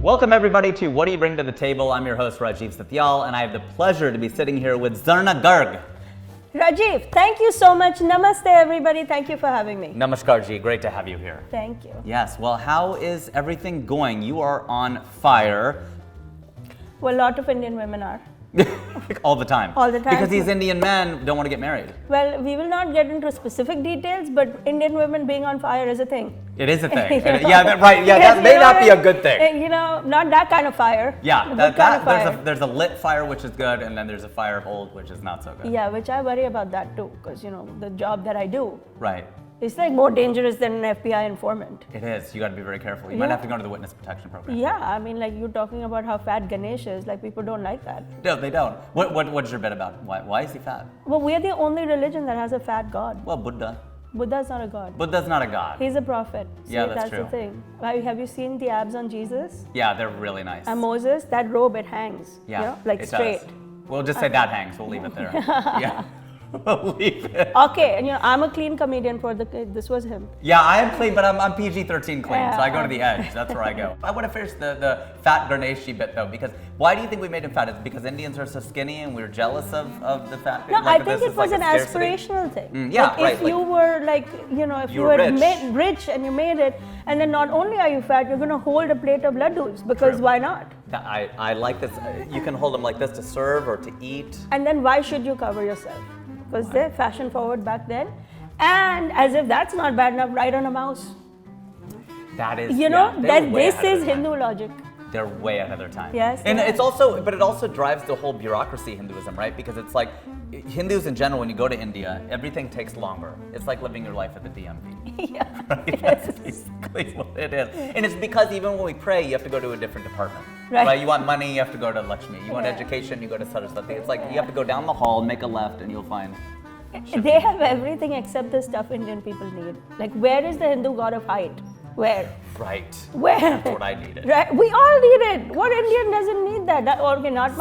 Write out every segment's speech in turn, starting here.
Welcome everybody to What Do You Bring to the Table? I'm your host Rajiv Satyal, and I have the pleasure to be sitting here with Zarna Garg. Rajiv, thank you so much. Namaste everybody. Thank you for having me. Namaskar ji, great to have you here. Thank you. Yes, well, how is everything going? You are on fire. Well, a lot of Indian women are. All the time. All the time. Because these Indian men don't want to get married. Well, we will not get into specific details, but Indian women being on fire is a thing. It is a thing. Right. Yeah, that may not be a good thing. You know, not that kind of fire. Yeah, there's a lit fire, which is good, and then there's a fire hold, which is not so good. Yeah, which I worry about that too, because, you know, the job that I do. Right. It's like more dangerous than an FBI informant. It is. You got to be very careful. You might have to go to the witness protection program. Yeah, I mean, like you're talking about how fat Ganesh is. Like people don't like that. No, they don't. What's your bet about? Why is he fat? Well, we're the only religion that has a fat god. Well, Buddha. Buddha's not a god. Buddha's not a god. He's a prophet. See, yeah, that's true. The thing. Have you seen the abs on Jesus? Yeah, they're really nice. And Moses, that robe, it hangs. Yeah, you know, like it straight. Does. We'll just say that hangs. We'll leave it there. Yeah. We'll leave it. Okay, and you know, I'm a clean comedian for this was him. Yeah, I am clean, but I'm PG-13 clean, yeah. So I go to the edge. That's where I go. I want to finish the fat Ganeshi bit though, because why do you think we made him fat? Is it because Indians are so skinny and we're jealous of the fat people? No, I think it was an aspirational thing. Yeah, like right. If you were like, you know, if you were rich and you made it, and then not only are you fat, you're going to hold a plate of laddus, because why not? I like this. You can hold them like this to serve or to eat. And then why should you cover yourself? Because they're fashion forward back then. And as if that's not bad enough, ride on a mouse. That is, you know, this is Hindu logic. They're way ahead of their time. Yes. And it also drives the whole bureaucracy Hinduism, right? Because it's like, Hindus in general, when you go to India, everything takes longer. It's like living your life at the DMV. Yeah. Right? That's basically what it is. And it's because even when we pray, you have to go to a different department. Right. You want money, you have to go to Lakshmi. You want education, you go to Saraswati. It's like you have to go down the hall, make a left, and you'll find. They have everything except the stuff Indian people need. Like, where is the Hindu god of height? Where? Right. Where? That's what I needed. Right. We all need it. What Indian doesn't need that? Okay, not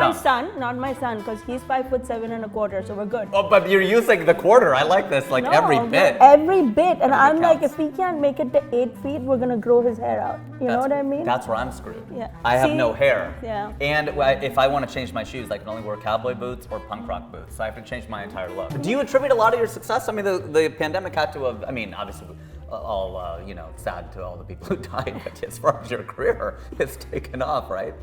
my son, because he's 5'7.25", so we're good. Oh, but you're using the quarter. I like this, like every bit. Every bit. And I'm like, if we can't make it to 8 feet, we're gonna grow his hair out. You know what I mean? That's where I'm screwed. Yeah. I have no hair. Yeah. And if I want to change my shoes, I can only wear cowboy boots or punk rock boots. So I have to change my entire look. Do you attribute a lot of your success? I mean, the pandemic had to have, I mean, obviously, all sad to all the people who died, but as far as your career, it's taken off, right?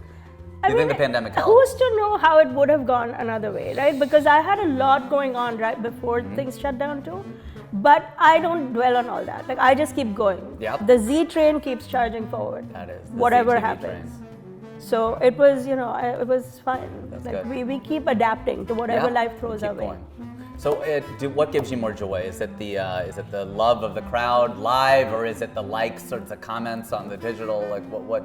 Do you think the pandemic helped? Who's to know how it would have gone another way, right? Because I had a lot going on right before things shut down too. But I don't dwell on all that. Like, I just keep going. Yep. The Z train keeps charging forward. That is. Whatever happens. Train. So it was, it was fine. That's like good. We keep adapting to whatever life throws our way. So, what gives you more joy? Is it the love of the crowd live, or is it the likes or the comments on the digital? Like what?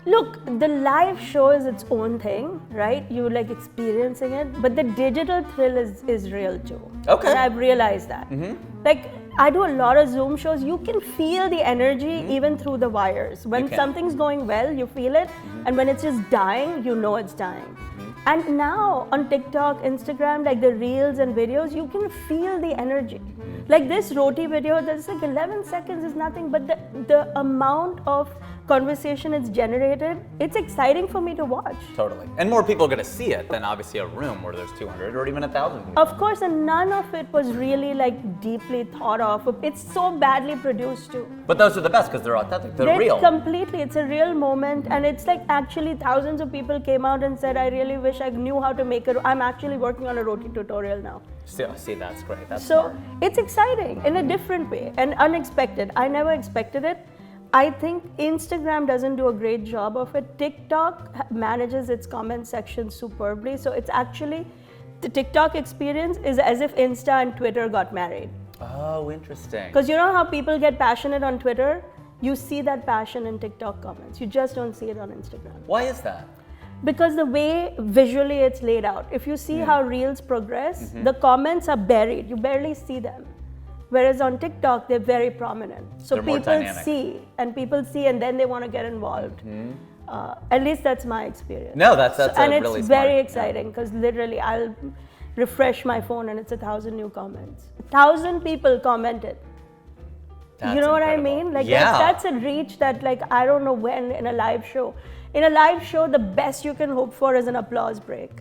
Look, the live show is its own thing, right? You like experiencing it, but the digital thrill is real too. Okay. And I've realized that. Mm-hmm. Like, I do a lot of Zoom shows. You can feel the energy even through the wires. When something's going well, you feel it, and when it's just dying, you know it's dying. And now on TikTok, Instagram, like the reels and videos, you can feel the energy. Like this roti video, that's like 11 seconds is nothing, but the amount of conversation it's generated, it's exciting for me to watch. Totally. And more people are going to see it than obviously a room where there's 200 or even 1,000 people. Of course, and none of it was really like deeply thought of. It's so badly produced too. But those are the best because they're authentic, they're real. Completely, it's a real moment, and it's like actually thousands of people came out and said, I really wish I knew how to make it. I'm actually working on a roti tutorial now. See, that's great. That's so smart. It's exciting in a different way and unexpected. I never expected it. I think Instagram doesn't do a great job of it. TikTok manages its comment section superbly. So it's actually, the TikTok experience is as if Insta and Twitter got married. Oh, interesting. Because you know how people get passionate on Twitter? You see that passion in TikTok comments. You just don't see it on Instagram. Why is that? Because the way visually it's laid out. If you see how reels progress, the comments are buried. You barely see them. Whereas on TikTok, they're very prominent. So people see, and then they want to get involved. At least that's my experience. No, that's really smart. And it's very exciting because literally I'll refresh my phone and it's 1,000 new comments. 1,000 people commented. That's you know what I incredible. mean? Like Yeah. that's a reach that like I don't know when in a live show. In a live show, the best you can hope for is an applause break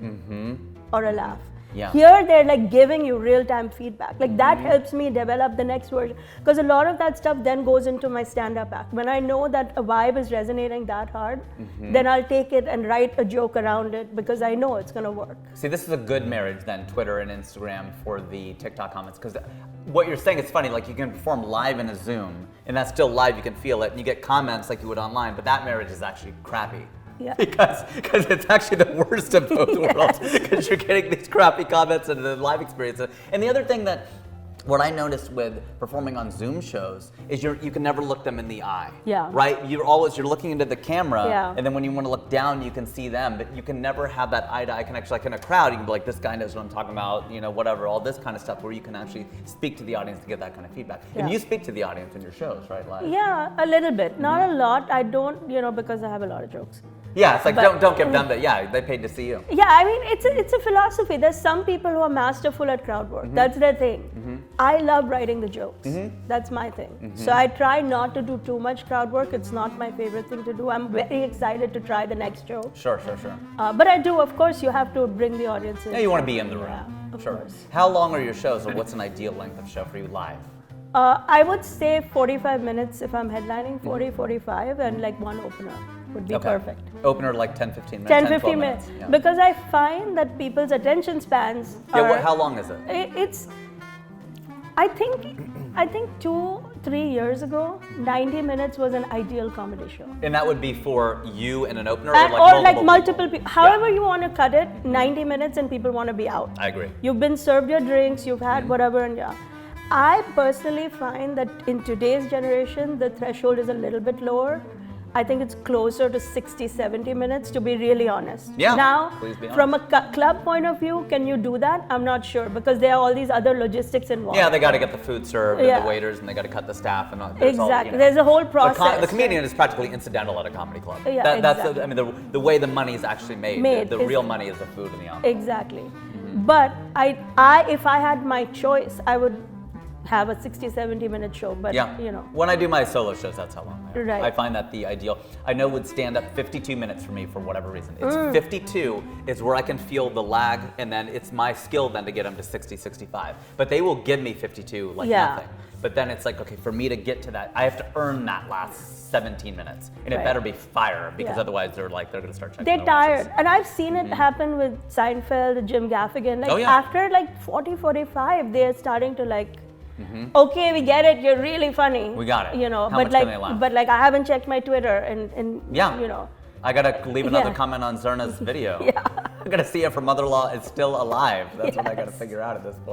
or a laugh. Yeah. Here, they're like giving you real-time feedback. Like that helps me develop the next version. Because a lot of that stuff then goes into my stand-up act. When I know that a vibe is resonating that hard, then I'll take it and write a joke around it because I know it's gonna work. See, this is a good marriage then, Twitter and Instagram for the TikTok comments, because what you're saying is funny, like you can perform live in a Zoom, and that's still live, you can feel it, and you get comments like you would online, but that marriage is actually crappy. Yeah. Because it's actually the worst of both worlds, because you're getting these crappy comments and the live experience. And the other thing that, what I noticed with performing on Zoom shows is you can never look them in the eye. Yeah. Right? You're looking into the camera, Yeah. and then when you want to look down, you can see them, but you can never have that eye-to-eye connection. Like in a crowd, you can be like, this guy knows what I'm talking about, you know, whatever, all this kind of stuff, where you can actually speak to the audience to get that kind of feedback. Yeah. And you speak to the audience in your shows, right? Live. Yeah, a little bit. Not a lot. I don't, because I have a lot of jokes. Yeah, it's like But- don't give them that. Yeah, they paid to see you. Yeah, I mean, it's a philosophy. There's some people who are masterful at crowd work. That's their thing. I love writing the jokes. That's my thing. So I try not to do too much crowd work. It's not my favorite thing to do. I'm very excited to try the next show. Sure. But I do, of course, you have to bring the audience in. Yeah, you want to be in the room. Yeah, of Sure. course. How long are your shows, or what's an ideal length of show for you live? I would say 45 minutes if I'm headlining, 45, and like one opener would be perfect. Opener like 10, 15 minutes? 10, 12 15 minutes. Yeah. Because I find that people's attention spans are... How long is it? It's... I think 2-3 years ago, 90 minutes was an ideal comedy show. And that would be for you and an opener, And, or like or multiple people. However you want to cut it, 90 minutes and people want to be out. I agree. You've been served your drinks, you've had whatever, and yeah. I personally find that in today's generation, the threshold is a little bit lower. I think it's closer to 60-70 minutes, to be really honest. Yeah, Now, please be honest. from a club point of view, can you do that? I'm not sure, because there are all these other logistics involved. Yeah, they got to get the food served Yeah. and the waiters, and they got to cut the staff, and there's all, Exactly. There's a whole process. The comedian is practically incidental at a comedy club. Yeah, That's exactly. I mean, the way the money is actually made. The is- real money is the food and the ambiance. Exactly. But if I had my choice, I would have a 60-70 minute show. But When I do my solo shows, that's how long they are. Right. I find that the ideal. I know with stand up, 52 minutes for me for whatever reason. It's 52 is where I can feel the lag, and then it's my skill then to get them to 60, 65. But they will give me 52 like nothing. But then it's like, okay, for me to get to that, I have to earn that last 17 minutes, and it Right. better be fire, because Yeah. otherwise they're going to start checking. they're my watches. tired. And I've seen it happen with Seinfeld, Jim Gaffigan. Like Oh, yeah. after like 40, 45, they're starting to like, okay, we get it, you're really funny. We got it. How much but can they laugh? but like I haven't checked my Twitter and Yeah. I gotta leave another Yeah. comment on Zarna's video. Yeah. I gotta see if her mother-in-law is still alive. That's what I gotta figure out at this point.